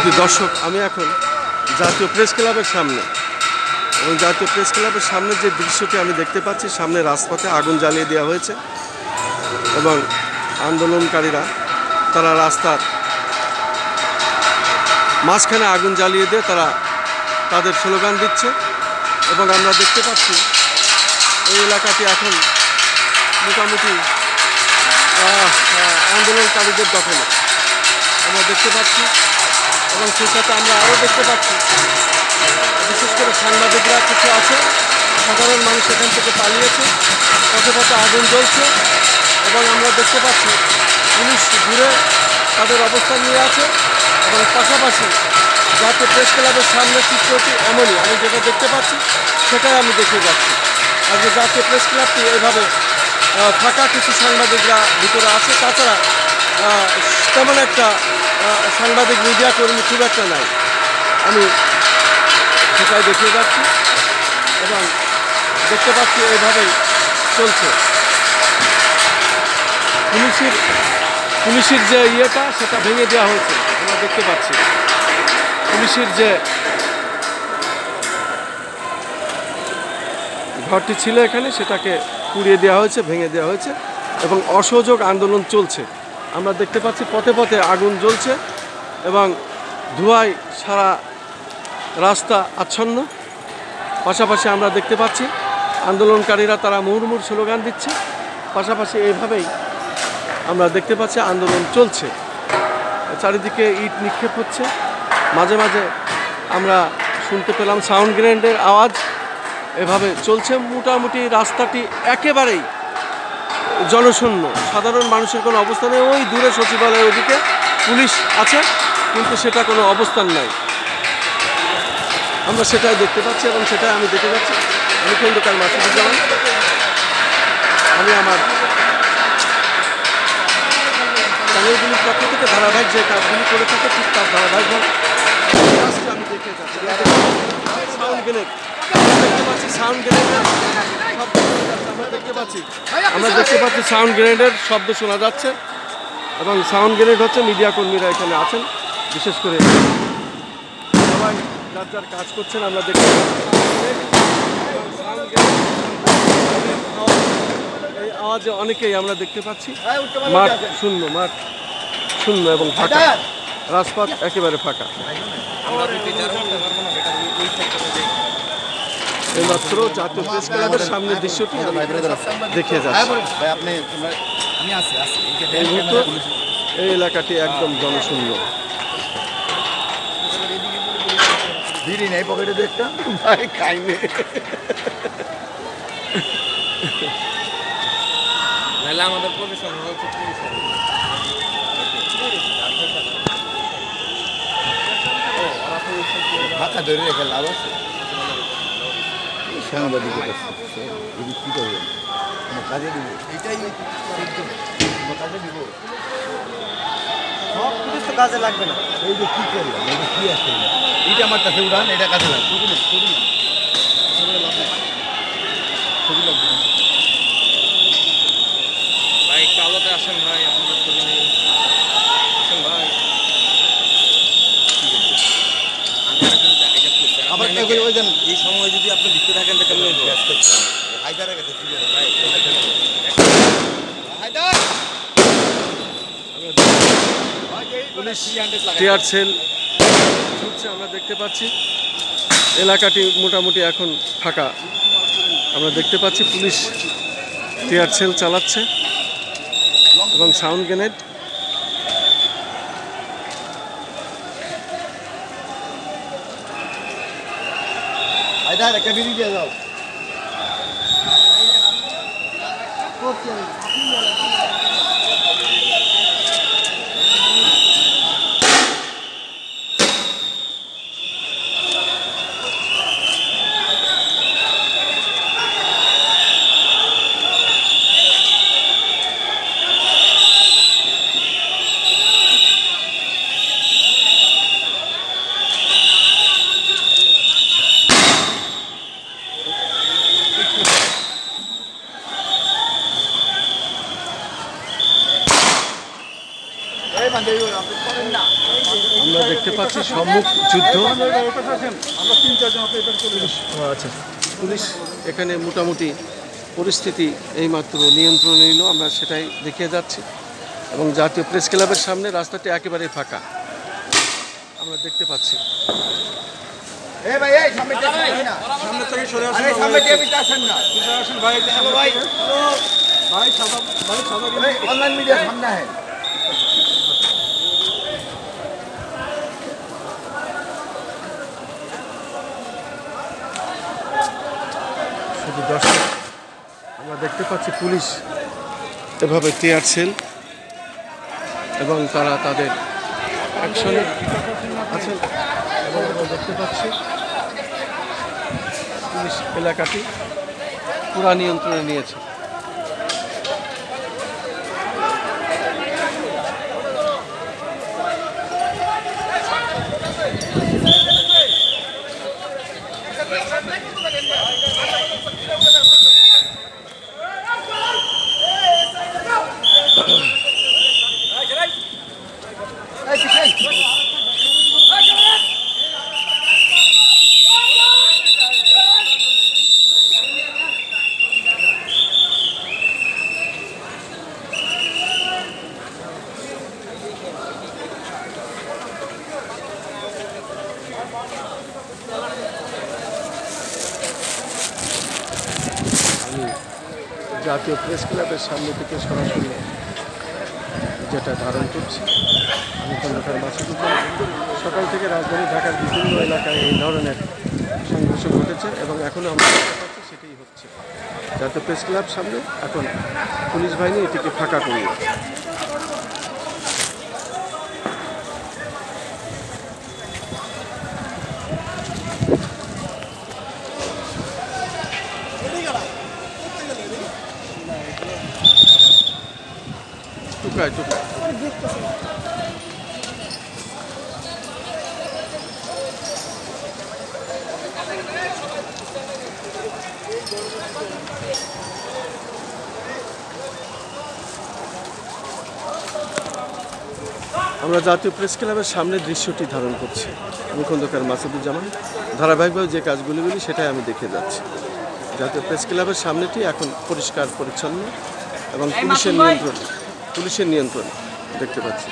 শুধু দর্শক, আমি এখন জাতীয় প্রেস ক্লাবের সামনে, এবং জাতীয় প্রেস ক্লাবের সামনে যে দৃশ্যটি আমি দেখতে পাচ্ছি, সামনে রাজপথে আগুন জ্বালিয়ে দেওয়া হয়েছে এবং আন্দোলনকারীরা তারা রাস্তার মাঝখানে আগুন জ্বালিয়ে দিয়ে তারা তাদের স্লোগান দিচ্ছে এবং আমরা দেখতে পাচ্ছি এই এলাকাটি এখন মোটামুটি আন্দোলনকারীদের দখলে আমরা দেখতে পাচ্ছি। এবং সেই সাথে আমরা আরও দেখতে পাচ্ছি বিশেষ করে সাংবাদিকরা কিছু আছে, সাধারণ মানুষ এখান থেকে পালিয়েছে, পথে পথে আগুন জ্বলছে এবং আমরা দেখতে পাচ্ছি পুলিশ দূরে তাদের অবস্থান নিয়ে আছে। এবং পাশাপাশি জাতীয় প্রেস ক্লাবের সামনে চিত্রটি এমনই, আমি যেটা দেখতে পাচ্ছি সেটাই আমি দেখে যাচ্ছি। আর যে জাতীয় প্রেস ক্লাবটি এইভাবে ফাঁকা, কিছু সাংবাদিকরা ভিতরে আছে, তাছাড়া তেমন একটা সাংবাদিক মিডিয়া কর্মী খুব একটা নাই, আমি সেটাই দেখিয়ে যাচ্ছি এবং দেখতে পাচ্ছি এইভাবেই চলছে। পুলিশের যে ইয়েটা সেটা ভেঙে দেওয়া হয়েছে, আমরা দেখতে পাচ্ছি পুলিশের যে ঘরটি ছিল এখানে সেটাকে পুড়িয়ে দেওয়া হয়েছে, ভেঙে দেওয়া হয়েছে এবং অসহযোগ আন্দোলন চলছে। আমরা দেখতে পাচ্ছি পথে পথে আগুন জ্বলছে এবং ধোঁয়ায় সারা রাস্তা আচ্ছন্ন। পাশাপাশি আমরা দেখতে পাচ্ছি আন্দোলনকারীরা তারা মুহুর্মুহু স্লোগান দিচ্ছে। পাশাপাশি এইভাবেই আমরা দেখতে পাচ্ছি আন্দোলন চলছে, চারিদিকে ইট নিক্ষেপ হচ্ছে, মাঝে মাঝে আমরা শুনতে পেলাম সাউন্ড গ্রেনেডের আওয়াজ। এভাবে চলছে, মোটামুটি রাস্তাটি একেবারেই জনশূন্য, সাধারণ মানুষের কোনো অবস্থান নেই। ওই দূরে সচিবালয়ের ওদিকে পুলিশ আছে কিন্তু সেটা কোনো অবস্থান নাই, আমরা সেটাই দেখতে পাচ্ছি এবং সেটাই আমি দেখে যাচ্ছি। আমি খন্দকার মাসুদুজ্জামান, আমি আমার চ্যানেলগুলির পক্ষ থেকে ধারাবাহিক যে কাজগুলি করে থাকে ঠিক তার ধারাবাহিকভাবে আমি দেখে যাচ্ছি। সাউন্ড গ্রেনেড দেখতে পাচ্ছি, সাউন্ড গ্রেনেডের শব্দ আমরা দেখতে পাচ্ছি সাউন্ড গ্রেনেডের শব্দ শোনা যাচ্ছে এবং সাউন্ড গ্রেনেড হচ্ছে মিডিয়া কর্মীরা এখানে আছেন, বিশেষ করে সবাই যার যার কাজ করছেন আমরা দেখতে পাচ্ছি। এই আওয়াজে অনেকেই আমরা দেখতে পাচ্ছি মাঠ শূন্য এবং ফাঁকা, রাজপথ একেবারে ফাঁকা। এইমাত্র জাতীয় প্রেস ক্লাবের সামনের দৃশ্যটি দেখে যাচ্ছে। এই মুহূর্তে এই এলাকাটি একদম জনশূন্য। বিড়ি নেই পকেটে দেখটা ভাই খাইনি, নাহলে আমাদের প্রফেশন হচ্ছে ফাঁকা ধরে রেখে লাভ আছে। সাংবাদিক কি করবেন, কাজে দিব, এটাই কাজে দিব, সব পুলিশ তো কাজে লাগবে না। এই যে কী করলাম, এটা কী আছে, এইটা আমার কাছে উড়ান, এটা কাজে লাগবে, ভাই একটু আলোতে আসেন ভাই, আপনাদের ছবি নেই আসেন ভাই। আবার এই সময় যদি আপনি লিখতে থাকেন তো কেমন হায়দারের কাছে টিয়ার সেল ছুটছে, আমরা দেখতে পাচ্ছি এলাকাটি মোটামুটি এখন ফাঁকা। আমরা দেখতে পাচ্ছি পুলিশ টিয়ার সেল চালাচ্ছে এবং সাউন্ড গ্রেনেড। হায়দার একটা বিড়ি দিয়ে যাও। আমরা আমরা দেখতে পাচ্ছি সম্মুখ যুদ্ধ। আচ্ছা, পুলিশ এখানে মোটামুটি পরিস্থিতি এইমাত্র নিয়ন্ত্রণে নিল, আমরা সেটাই দেখিয়ে যাচ্ছি। এবং জাতীয় প্রেস ক্লাবের সামনে রাস্তাটি একেবারে ফাঁকা আমরা দেখতে পাচ্ছি। সামনে থেকে সরে আসুন, সামনে আসেন না, আসেন ভাই, হ্যালো ভাই, ভাই অনলাইন মিডিয়া সামনে है। শুধু দর্শক আমরা দেখতে পাচ্ছি পুলিশ এভাবে টিয়ার সেল এবং তারা তাদের অ্যাকশনে আছেন এবং আমরা দেখতে পাচ্ছি পুলিশ এলাকাটি পুরা নিয়ন্ত্রণে নিয়েছে। আমি জাতীয় প্রেস ক্লাবের সামনে থেকে সরাসরি যেটা ধারণ করছি, আমি খন্দকার মাসুদুজ্জামান। সকাল থেকে রাজধানী ঢাকার বিভিন্ন এলাকায় এই ধরনের সংঘর্ষ ঘটেছে এবং এখনও আমরা দেখতে পাচ্ছি সেটাই হচ্ছে। জাতীয় প্রেস ক্লাব সামনে এখন পুলিশ বাহিনী এটিকে ফাঁকা করল। টুকায় টুকায় আমরা জাতীয় প্রেস ক্লাবের সামনে দৃশ্যটি ধারণ করছি। আমি খন্দকার মাসুদুজ্জামান। ধারাবাহিকভাবে যে কাজগুলি বলি সেটাই আমি দেখে যাচ্ছি। জাতীয় প্রেস ক্লাবের সামনেটি এখন পরিষ্কার পরিচ্ছন্ন এবং পুলিশের নিয়ন্ত্রণে দেখতে পাচ্ছি।